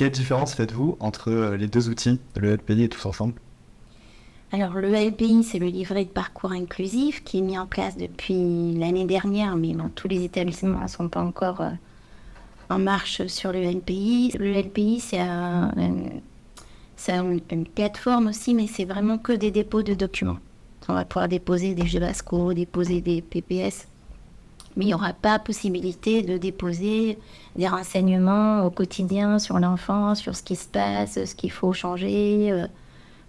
Quelle différence faites-vous entre les deux outils, le LPI et Tous Ensemble? Alors, le LPI, c'est le livret de parcours inclusif qui est mis en place depuis l'année dernière, mais bon, tous les établissements ne sont pas encore en marche sur le LPI. Le LPI, c'est une plateforme aussi, mais c'est vraiment que des dépôts de documents. On va pouvoir déposer des GEBASCO, déposer des PPS, mais il n'y aura pas possibilité de déposer des renseignements au quotidien sur l'enfant, sur ce qui se passe, ce qu'il faut changer.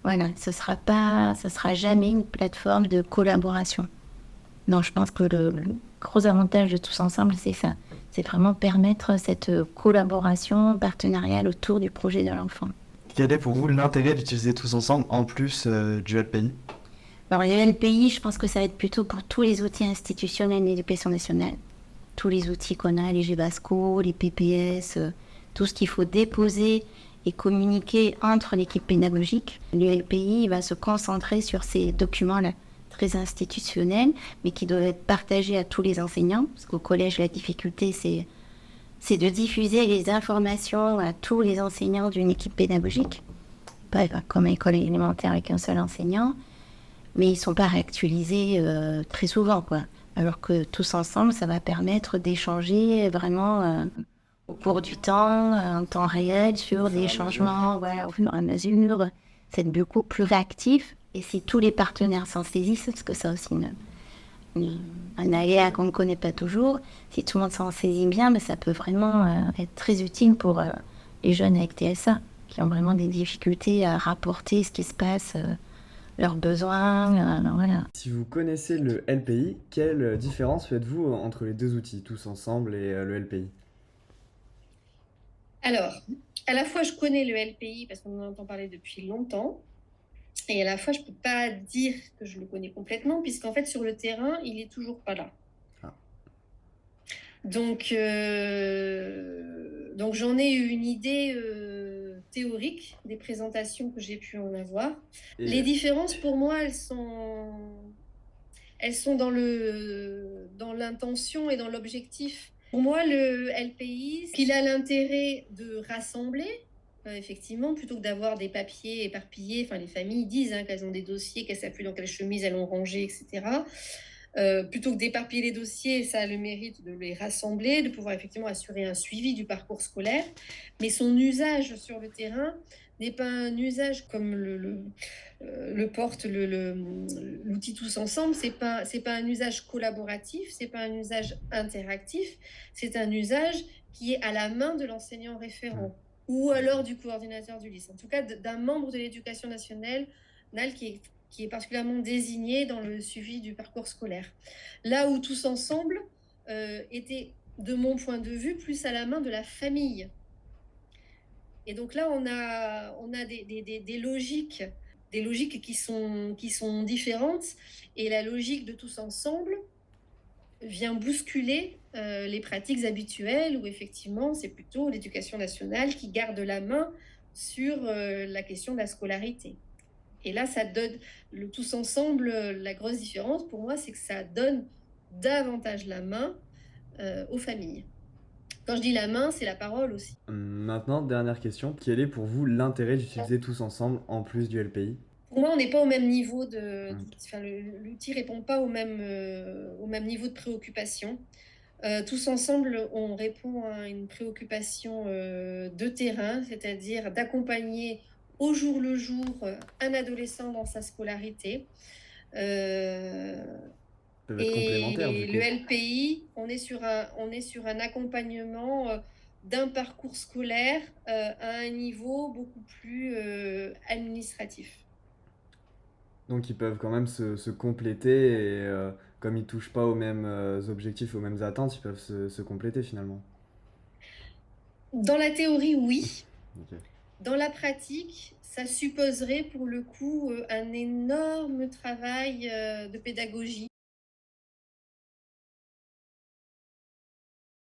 Voilà, ce sera jamais une plateforme de collaboration. Non, je pense que le gros avantage de Tous Ensemble, c'est ça. C'est vraiment permettre cette collaboration partenariale autour du projet de l'enfant. Quel est pour vous l'intérêt d'utiliser Tous Ensemble en plus du LPI? Alors, les LPI, je pense que ça va être plutôt pour tous les outils institutionnels d'éducation nationale. Tous les outils qu'on a, les GEBASCO, les PPS, tout ce qu'il faut déposer et communiquer entre l'équipe pédagogique. Le LPI va se concentrer sur ces documents-là, très institutionnels, mais qui doivent être partagés à tous les enseignants, parce qu'au collège, la difficulté, c'est de diffuser les informations à tous les enseignants d'une équipe pédagogique, pas comme à l'école élémentaire avec un seul enseignant, mais ils ne sont pas réactualisés très souvent, quoi. Alors que Tous Ensemble, ça va permettre d'échanger vraiment au cours du temps, en temps réel, sur des changements, voilà, au fur et à mesure. C'est beaucoup plus réactif. Et si tous les partenaires s'en saisissent, parce que ça aussi, un aléa qu'on ne connaît pas toujours, si tout le monde s'en saisit bien, ben, ça peut vraiment être très utile pour les jeunes avec TSA, qui ont vraiment des difficultés à rapporter ce qui se passe, leurs besoins, voilà. Si vous connaissez le LPI, quelle différence faites-vous entre les deux outils, Tous Ensemble et le LPI? Alors, à la fois, je connais le LPI parce qu'on en entend parler depuis longtemps, et à la fois, je ne peux pas dire que je le connais complètement, puisqu'en fait, sur le terrain, il n'est toujours pas là. Ah. Donc j'en ai eu une idée théorique des présentations que j'ai pu en avoir. Et Les différences, pour moi, elles sont dans l'intention et dans l'objectif. Pour moi, le LPI, il a l'intérêt de rassembler, effectivement, plutôt que d'avoir des papiers éparpillés. Enfin, les familles disent qu'elles ont des dossiers, qu'elles ne savent plus dans quelle chemise elles ont rangé, etc. Plutôt que d'éparpiller les dossiers, ça a le mérite de les rassembler, de pouvoir effectivement assurer un suivi du parcours scolaire. Mais son usage sur le terrain n'est pas un usage comme le porte l'outil Tous Ensemble. C'est pas un usage collaboratif, c'est pas un usage interactif, c'est un usage qui est à la main de l'enseignant référent ou alors du coordinateur du lycée, en tout cas d'un membre de l'éducation nationale qui est particulièrement désigné dans le suivi du parcours scolaire. Là où Tous Ensemble était, de mon point de vue, plus à la main de la famille. Et donc là, on a des logiques qui sont différentes. Et la logique de Tous Ensemble vient bousculer les pratiques habituelles où effectivement, c'est plutôt l'éducation nationale qui garde la main sur la question de la scolarité. Et là, ça donne le Tous Ensemble. La grosse différence pour moi, c'est que ça donne davantage la main aux familles. Quand je dis la main, c'est la parole aussi. Maintenant, dernière question. Quel est pour vous l'intérêt d'utiliser Tous Ensemble en plus du LPI? Pour moi, on n'est pas au même niveau l'outil répond pas au même niveau de préoccupation. Tous ensemble, on répond à une préoccupation de terrain, c'est-à-dire d'accompagner au jour le jour un adolescent dans sa scolarité. Peuvent être complémentaires du Et coup. le LPI, on est sur un accompagnement d'un parcours scolaire à un niveau beaucoup plus administratif. Donc ils peuvent quand même se compléter et comme ils touchent pas aux mêmes objectifs, aux mêmes attentes, ils peuvent se compléter finalement. Dans la théorie, oui. Ok. Dans la pratique, ça supposerait pour le coup un énorme travail de pédagogie